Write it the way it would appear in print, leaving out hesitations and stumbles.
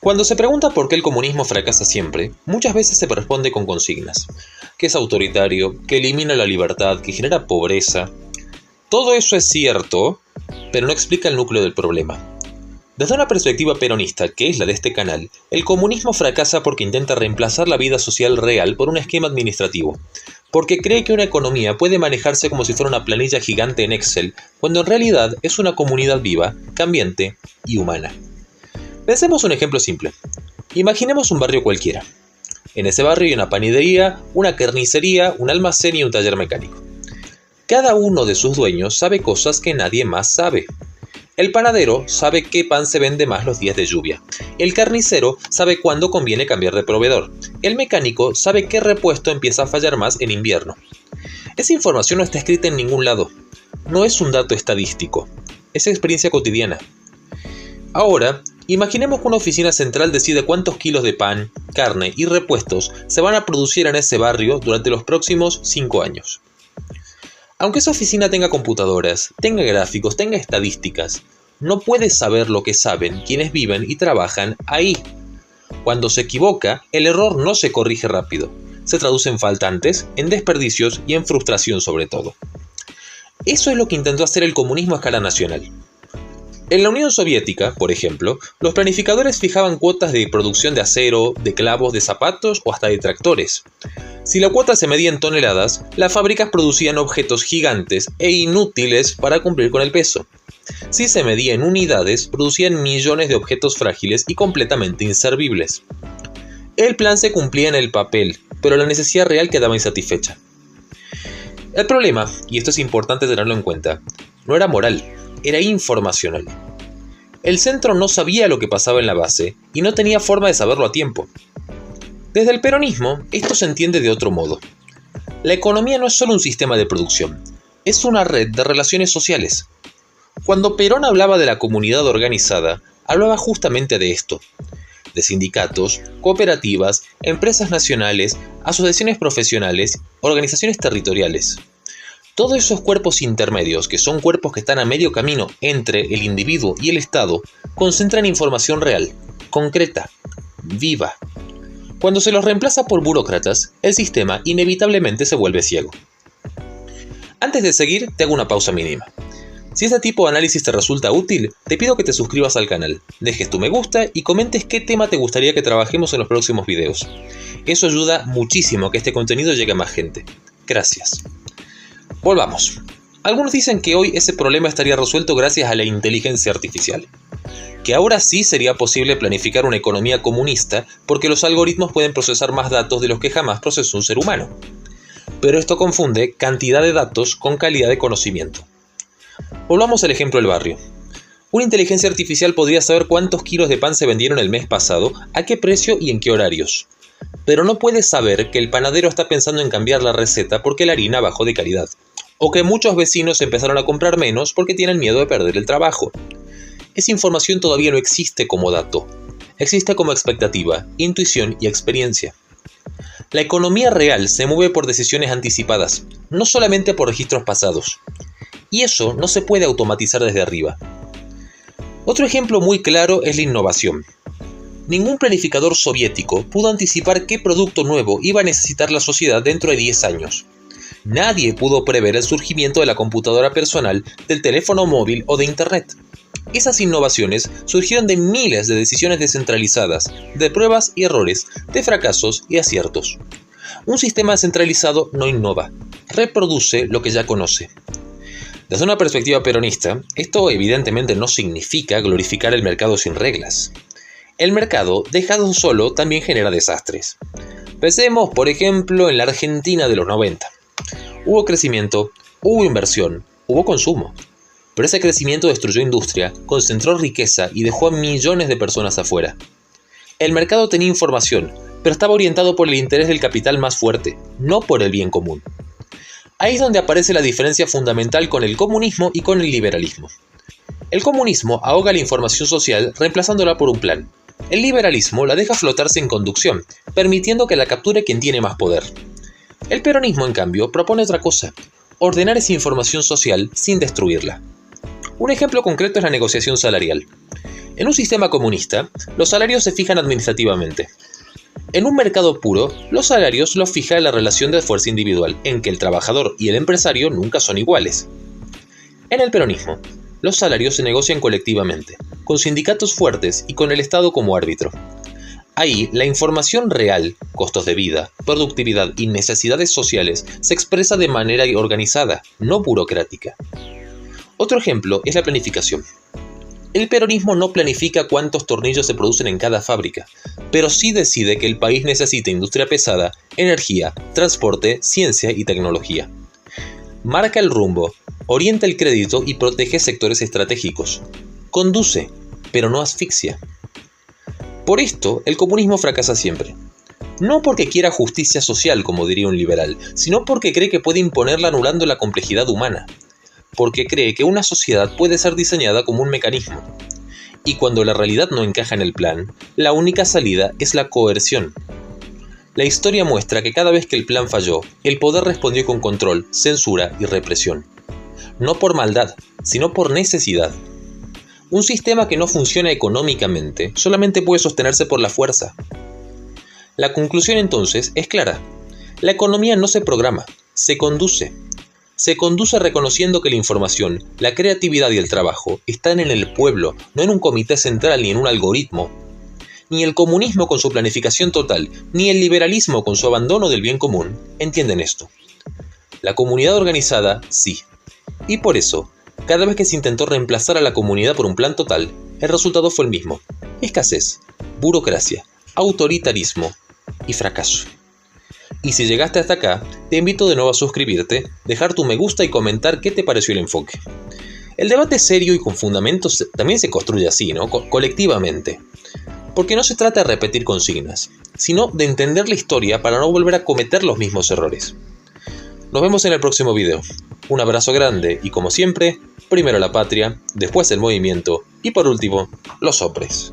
Cuando se pregunta por qué el comunismo fracasa siempre, muchas veces se responde con consignas. Que es autoritario, que elimina la libertad, que genera pobreza. Todo eso es cierto, pero no explica el núcleo del problema. Desde una perspectiva peronista, que es la de este canal, el comunismo fracasa porque intenta reemplazar la vida social real por un esquema administrativo, porque cree que una economía puede manejarse como si fuera una planilla gigante en Excel, cuando en realidad es una comunidad viva, cambiante y humana. Pensemos un ejemplo simple. Imaginemos un barrio cualquiera. En ese barrio hay una panadería, una carnicería, un almacén y un taller mecánico. Cada uno de sus dueños sabe cosas que nadie más sabe. El panadero sabe qué pan se vende más los días de lluvia. El carnicero sabe cuándo conviene cambiar de proveedor. El mecánico sabe qué repuesto empieza a fallar más en invierno. Esa información no está escrita en ningún lado. No es un dato estadístico. Es experiencia cotidiana. Ahora, imaginemos que una oficina central decide cuántos kilos de pan, carne y repuestos se van a producir en ese barrio durante los próximos 5 años. Aunque esa oficina tenga computadoras, tenga gráficos, tenga estadísticas, no puede saber lo que saben quienes viven y trabajan ahí. Cuando se equivoca, el error no se corrige rápido. Se traduce en faltantes, en desperdicios y en frustración sobre todo. Eso es lo que intentó hacer el comunismo a escala nacional. En la Unión Soviética, por ejemplo, los planificadores fijaban cuotas de producción de acero, de clavos, de zapatos o hasta de tractores. Si la cuota se medía en toneladas, las fábricas producían objetos gigantes e inútiles para cumplir con el peso. Si se medía en unidades, producían millones de objetos frágiles y completamente inservibles. El plan se cumplía en el papel, pero la necesidad real quedaba insatisfecha. El problema, y esto es importante tenerlo en cuenta, no era moral, era informacional. El centro no sabía lo que pasaba en la base y no tenía forma de saberlo a tiempo. Desde el peronismo, esto se entiende de otro modo. La economía no es solo un sistema de producción, es una red de relaciones sociales. Cuando Perón hablaba de la comunidad organizada, hablaba justamente de esto. De sindicatos, cooperativas, empresas nacionales, asociaciones profesionales, organizaciones territoriales. Todos esos cuerpos intermedios, que son cuerpos que están a medio camino entre el individuo y el Estado, concentran información real, concreta, viva. Cuando se los reemplaza por burócratas, el sistema inevitablemente se vuelve ciego. Antes de seguir, te hago una pausa mínima. Si este tipo de análisis te resulta útil, te pido que te suscribas al canal, dejes tu me gusta y comentes qué tema te gustaría que trabajemos en los próximos videos. Eso ayuda muchísimo a que este contenido llegue a más gente. Gracias. Volvamos. Algunos dicen que hoy ese problema estaría resuelto gracias a la inteligencia artificial. Que ahora sí sería posible planificar una economía comunista porque los algoritmos pueden procesar más datos de los que jamás procesó un ser humano. Pero esto confunde cantidad de datos con calidad de conocimiento. Volvamos al ejemplo del barrio. Una inteligencia artificial podría saber cuántos kilos de pan se vendieron el mes pasado, a qué precio y en qué horarios. Pero no puede saber que el panadero está pensando en cambiar la receta porque la harina bajó de calidad. O que muchos vecinos empezaron a comprar menos porque tienen miedo de perder el trabajo. Esa información todavía no existe como dato. Existe como expectativa, intuición y experiencia. La economía real se mueve por decisiones anticipadas, no solamente por registros pasados. Y eso no se puede automatizar desde arriba. Otro ejemplo muy claro es la innovación. Ningún planificador soviético pudo anticipar qué producto nuevo iba a necesitar la sociedad dentro de 10 años. Nadie pudo prever el surgimiento de la computadora personal, del teléfono móvil o de Internet. Esas innovaciones surgieron de miles de decisiones descentralizadas, de pruebas y errores, de fracasos y aciertos. Un sistema centralizado no innova, reproduce lo que ya conoce. Desde una perspectiva peronista, esto evidentemente no significa glorificar el mercado sin reglas. El mercado, dejado solo, también genera desastres. Pensemos, por ejemplo, en la Argentina de los 90. Hubo crecimiento, hubo inversión, hubo consumo. Pero ese crecimiento destruyó industria, concentró riqueza y dejó a millones de personas afuera. El mercado tenía información, pero estaba orientado por el interés del capital más fuerte, no por el bien común. Ahí es donde aparece la diferencia fundamental con el comunismo y con el liberalismo. El comunismo ahoga la información social reemplazándola por un plan. El liberalismo la deja flotar sin conducción, permitiendo que la capture quien tiene más poder. El peronismo, en cambio, propone otra cosa: ordenar esa información social sin destruirla. Un ejemplo concreto es la negociación salarial. En un sistema comunista, los salarios se fijan administrativamente. En un mercado puro, los salarios los fija la relación de fuerza individual, en que el trabajador y el empresario nunca son iguales. En el peronismo, los salarios se negocian colectivamente, con sindicatos fuertes y con el Estado como árbitro. Ahí, la información real, costos de vida, productividad y necesidades sociales se expresa de manera organizada, no burocrática. Otro ejemplo es la planificación. El peronismo no planifica cuántos tornillos se producen en cada fábrica, pero sí decide que el país necesita industria pesada, energía, transporte, ciencia y tecnología. Marca el rumbo, orienta el crédito y protege sectores estratégicos. Conduce, pero no asfixia. Por esto, el comunismo fracasa siempre. No porque quiera justicia social, como diría un liberal, sino porque cree que puede imponerla anulando la complejidad humana. Porque cree que una sociedad puede ser diseñada como un mecanismo. Y cuando la realidad no encaja en el plan, la única salida es la coerción. La historia muestra que cada vez que el plan falló, el poder respondió con control, censura y represión. No por maldad, sino por necesidad. Un sistema que no funciona económicamente solamente puede sostenerse por la fuerza. La conclusión entonces es clara. La economía no se programa, se conduce. Se conduce reconociendo que la información, la creatividad y el trabajo están en el pueblo, no en un comité central ni en un algoritmo. Ni el comunismo con su planificación total, ni el liberalismo con su abandono del bien común entienden esto. La comunidad organizada, sí. Y por eso, cada vez que se intentó reemplazar a la comunidad por un plan total, el resultado fue el mismo: escasez, burocracia, autoritarismo y fracaso. Y si llegaste hasta acá, te invito de nuevo a suscribirte, dejar tu me gusta y comentar qué te pareció el enfoque. El debate serio y con fundamentos también se construye así, ¿no? Colectivamente. Porque no se trata de repetir consignas, sino de entender la historia para no volver a cometer los mismos errores. Nos vemos en el próximo video. Un abrazo grande y como siempre, primero la patria, después el movimiento y por último, los hombres.